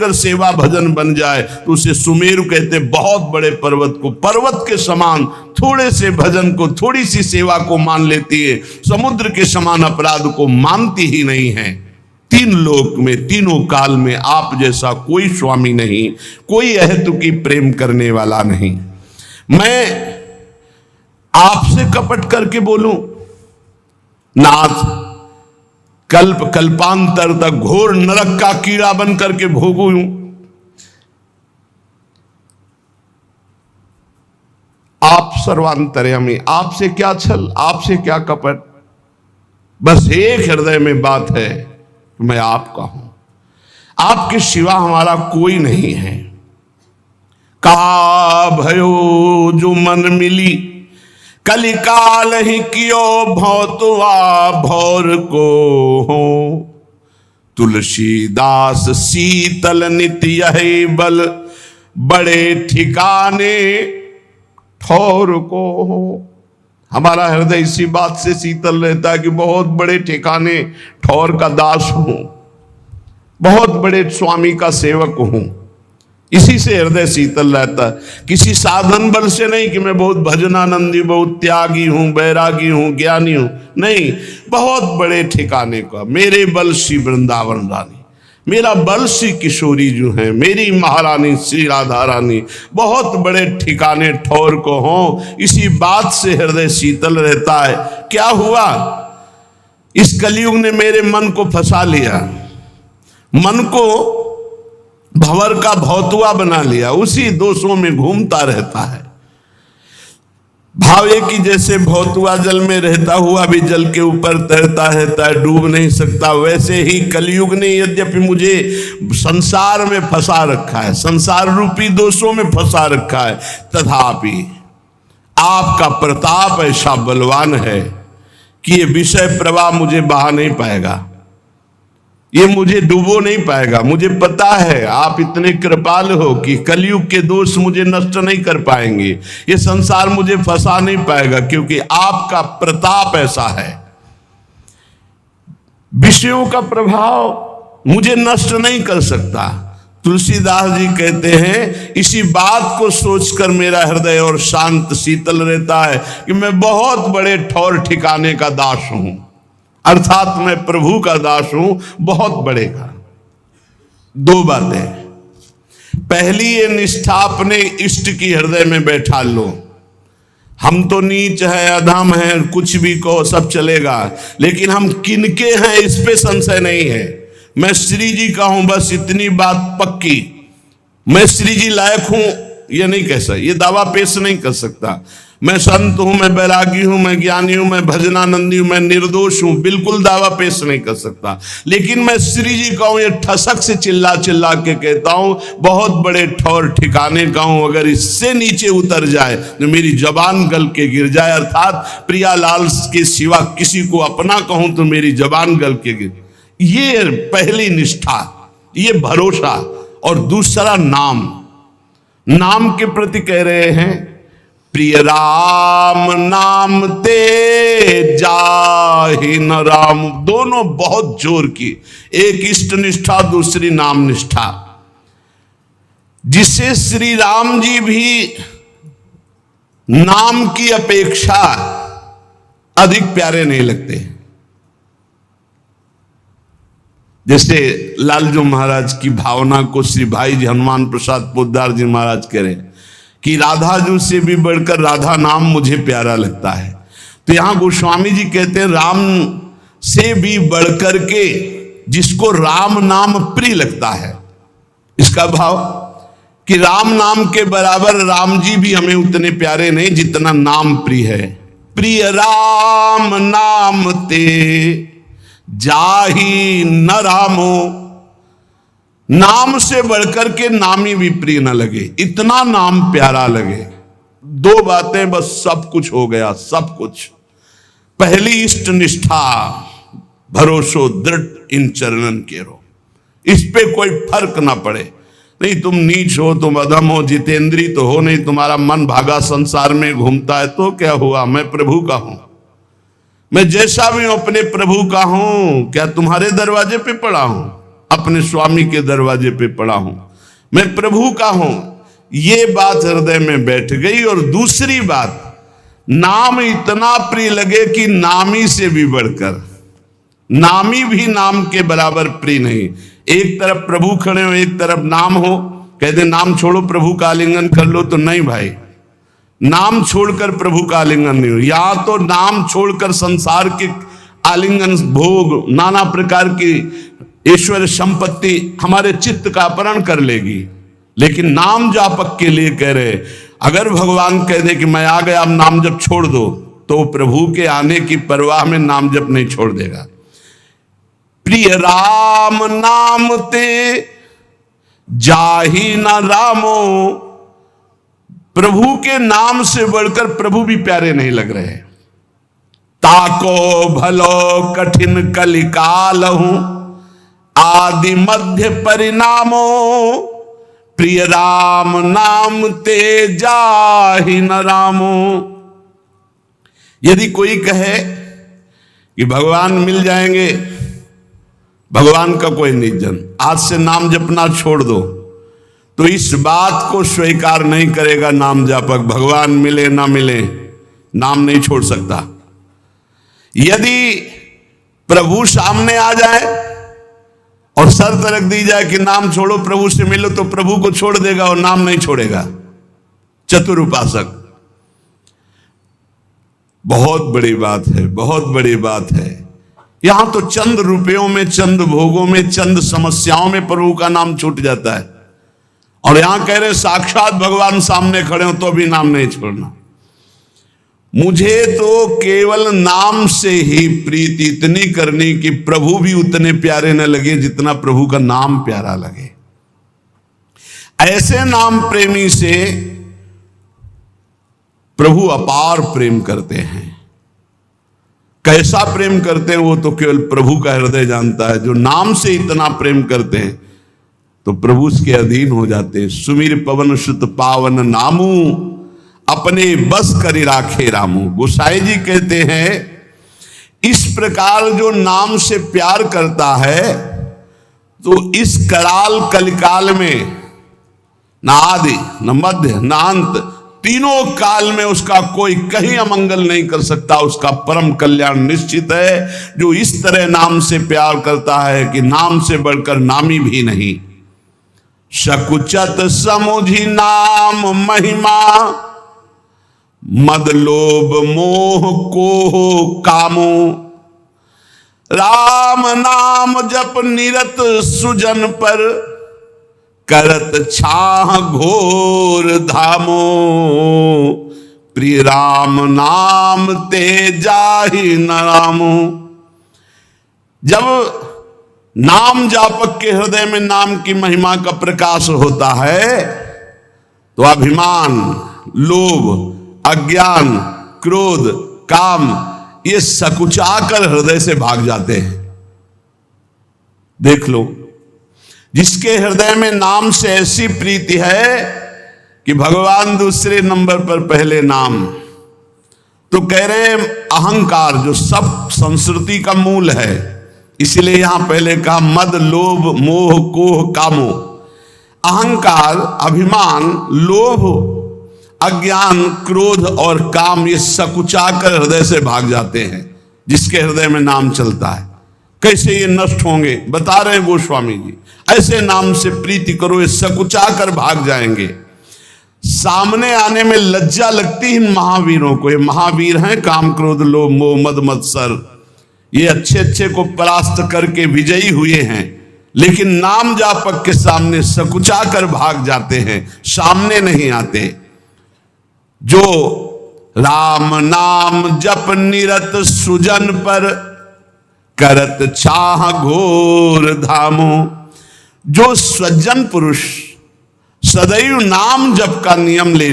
अगर सेवा भजन बन जाए तो उसे सुमेरु कहते, बहुत बड़े पर्वत को पर्वत के समान थोड़े से भजन को, थोड़ी सी सेवा को मान लेती है, समुद्र के समान अपराध को मानती ही नहीं है। तीन लोक में, तीनों काल में आप जैसा कोई स्वामी नहीं, कोई अहेतुकी प्रेम करने वाला नहीं। मैं आपसे कपट करके बोलूं, नाथ कल्प कल्पांतर तक घोर नरक का कीड़ा बन करके भोगूं, आप सर्वांतर्यामी, आपसे क्या छल, आपसे क्या कपट। बस एक हृदय में बात है, मैं आपका हूं, आपके सिवा हमारा कोई नहीं है। का भयो जो मन मिली, कलिकाल ही कियो भौतुआ भौर को हो। तुलसीदास शीतल नित्य यही बल, बड़े ठिकाने ठौर को हो। हमारा हृदय इसी बात से शीतल रहता है कि बहुत बड़े ठिकाने ठौर का दास हूं, बहुत बड़े स्वामी का सेवक हूं। इसी से हृदय शीतल रहता है, किसी साधन बल से नहीं कि मैं बहुत भजनानंदी, बहुत त्यागी हूं, बैरागी हूं, ज्ञानी हूं, नहीं, बहुत बड़े ठिकाने का। मेरे बल श्री वृंदावन रानी, मेरा बल श्री किशोरी जो है, मेरी महारानी श्री राधा रानी, बहुत बड़े ठिकाने ठौर को हो। इसी बात से हृदय शीतल रहता है। क्या हुआ, इस कलयुग ने मेरे मन को फंसा लिया, मन को भंवर का भौतुआ बना लिया, उसी दोषों में घूमता रहता है। भावे की जैसे भौतुआ जल में रहता हुआ भी जल के ऊपर तैरता रहता है, डूब नहीं सकता, वैसे ही कलयुग ने यद्यपि मुझे संसार में फंसा रखा है, संसार रूपी दोषों में फंसा रखा है, तथापि आपका प्रताप ऐसा बलवान है कि ये विषय प्रवाह मुझे बहा नहीं पाएगा, ये मुझे डुबो नहीं पाएगा। मुझे पता है आप इतने कृपाल हो कि कलयुग के दोष मुझे नष्ट नहीं कर पाएंगे, ये संसार मुझे फंसा नहीं पाएगा, क्योंकि आपका प्रताप ऐसा है। विषयों का प्रभाव मुझे नष्ट नहीं कर सकता। तुलसीदास जी कहते हैं, इसी बात को सोचकर मेरा हृदय और शांत शीतल रहता है कि मैं बहुत बड़े ठौर ठिकाने का दास हूं, अर्थात मैं प्रभु का दास हूं, बहुत बड़े का। दो बातें, पहली ये निष्ठा अपने इष्ट की हृदय में बैठा लो। हम तो नीच है, अधम है, कुछ भी कहो सब चलेगा, लेकिन हम किनके हैं इस पे संशय नहीं है। मैं श्री जी का हूं, बस इतनी बात पक्की। मैं श्री जी लायक हूं ये नहीं कह सकता, ये दावा पेश नहीं कर सकता। मैं संत हूं, मैं बैरागी हूं, मैं ज्ञानी हूं, मैं भजनानंदी हूं, मैं निर्दोष हूं, बिल्कुल दावा पेश नहीं कर सकता। लेकिन मैं श्री जी का हूं, ये ठसक से चिल्ला चिल्ला के कहता हूं, बहुत बड़े ठौर ठिकाने का हूं। अगर इससे नीचे उतर जाए तो मेरी जबान गल के गिर जाए, अर्थात प्रियालाल के सिवा किसी को अपना कहूं तो मेरी जबान गल के गिर। ये पहली निष्ठा, ये भरोसा। और दूसरा नाम, नाम के प्रति कह रहे हैं, प्रिय राम नाम ते जाहि न राम। दोनों बहुत जोर की, एक इष्ट निष्ठा, दूसरी नाम निष्ठा, जिससे श्री राम जी भी नाम की अपेक्षा अधिक प्यारे नहीं लगते। जैसे लालजू महाराज की भावना को श्री भाई जी हनुमान प्रसाद पोद्दार जी महाराज कह रहे हैं कि राधा जी से भी बढ़कर राधा नाम मुझे प्यारा लगता है। तो यहां गोस्वामी जी कहते हैं, राम से भी बढ़कर के जिसको राम नाम प्रिय लगता है, इसका भाव कि राम नाम के बराबर राम जी भी हमें उतने प्यारे नहीं जितना नाम प्रिय है। प्रिय राम नाम ते जाहि न रामो, नाम से बढ़कर के नाम ही भी प्रिय न लगे, इतना नाम प्यारा लगे। दो बातें बस सब कुछ हो गया, सब कुछ। पहली इष्ट निष्ठा, भरोसो दृढ़ इन चरणन केरो, इस पे कोई फर्क ना पड़े। नहीं तुम नीच हो, तुम अधम हो, जितेंद्री तो हो नहीं, तुम्हारा मन भागा संसार में घूमता है, तो क्या हुआ, मैं प्रभु का हूं, मैं जैसा भी हूं अपने प्रभु का हूं। क्या तुम्हारे दरवाजे पे पड़ा हूं? अपने स्वामी के दरवाजे पे पड़ा हूं, मैं प्रभु का हूं। ये बात हृदय में बैठ गई। और दूसरी बात, नाम इतना प्रिय लगे कि नामी से भी बढ़कर, नामी भी नाम के बराबर प्रिय नहीं। एक तरफ प्रभु खड़े हो, एक तरफ नाम हो, कहते नाम छोड़ो प्रभु का आलिंगन कर लो, तो नहीं भाई, नाम छोड़कर प्रभु का आलिंगन नहीं हो। या तो नाम छोड़कर संसार के आलिंगन, भोग, नाना प्रकार की ईश्वर संपत्ति हमारे चित्त का अपहरण कर लेगी। लेकिन नाम जापक के लिए कह रहे, अगर भगवान कह दे कि मैं आ गया, अब नाम जप छोड़ दो, तो प्रभु के आने की परवाह में नाम जप नहीं छोड़ देगा। प्रिय राम नाम ते जाहि न रामो, प्रभु के नाम से बढ़कर प्रभु भी प्यारे नहीं लग रहे। ताको भलो कठिन कलिकाल हूं, आदि मध्य परिणामो, प्रिय राम नाम ते जाहि न रामो। यदि कोई कहे कि भगवान मिल जाएंगे, भगवान का कोई निजन, आज से नाम जपना छोड़ दो, तो इस बात को स्वीकार नहीं करेगा नाम जापक। भगवान मिले ना मिले, नाम नहीं छोड़ सकता। यदि प्रभु सामने आ जाए और शर्त रख दी जाए कि नाम छोड़ो प्रभु से मिलो, तो प्रभु को छोड़ देगा और नाम नहीं छोड़ेगा। चतुर उपासक। बहुत बड़ी बात है, बहुत बड़ी बात है। यहां तो चंद रुपयों में, चंद भोगों में, चंद समस्याओं में प्रभु का नाम छूट जाता है, और यहां कह रहे साक्षात भगवान सामने खड़े हो तो भी नाम नहीं छोड़ना। मुझे तो केवल नाम से ही प्रीति इतनी करनी कि प्रभु भी उतने प्यारे न लगे जितना प्रभु का नाम प्यारा लगे। ऐसे नाम प्रेमी से प्रभु अपार प्रेम करते हैं। कैसा प्रेम करते हैं वो तो केवल प्रभु का हृदय जानता है। जो नाम से इतना प्रेम करते हैं तो प्रभु उसके अधीन हो जाते हैं। सुमिर पवन सुत पावन नामू, अपने बस करी राखे रामू। गोसाई जी कहते हैं इस प्रकार जो नाम से प्यार करता है तो इस कराल कलिकाल में न आदि न मध्य न अंत, तीनों काल में उसका कोई कहीं अमंगल नहीं कर सकता। उसका परम कल्याण निश्चित है। जो इस तरह नाम से प्यार करता है कि नाम से बढ़कर नामी भी नहीं। सकुचत समुझी नाम महिमा, मद लोभ मोह को कामो। राम नाम जप निरत सुजन पर, करत छाह घोर धामो। प्रिय राम नाम ते जाहि न रामो। जब नाम जापक के हृदय में नाम की महिमा का प्रकाश होता है तो अभिमान, लोभ, अज्ञान, क्रोध, काम ये सकुचाकर हृदय से भाग जाते हैं। देख लो, जिसके हृदय में नाम से ऐसी प्रीति है कि भगवान दूसरे नंबर पर पहले नाम, तो कह रहे हैं अहंकार जो सब संस्कृति का मूल है, इसलिए यहां पहले कहा मद लोभ मोह कोह कामो। अहंकार, अभिमान, लोभ, अज्ञान, क्रोध और काम ये सकुचाकर हृदय से भाग जाते हैं जिसके हृदय में नाम चलता है। कैसे ये नष्ट होंगे बता रहे हैं गोस्वामी जी। ऐसे नाम से प्रीति करो, ये सकुचाकर भाग जाएंगे। सामने आने में लज्जा लगती है महावीरों को। ये महावीर हैं काम क्रोध लोभ मोह मद मत्सर, ये अच्छे अच्छे को परास्त करके विजयी हुए हैं, लेकिन नाम जापक के सामने सकुचाकर भाग जाते हैं, सामने नहीं आते। जो राम नाम जप निरत सुजन पर, करत छाह घोर धामो। जो सज्जन पुरुष सदैव नाम जप का नियम ले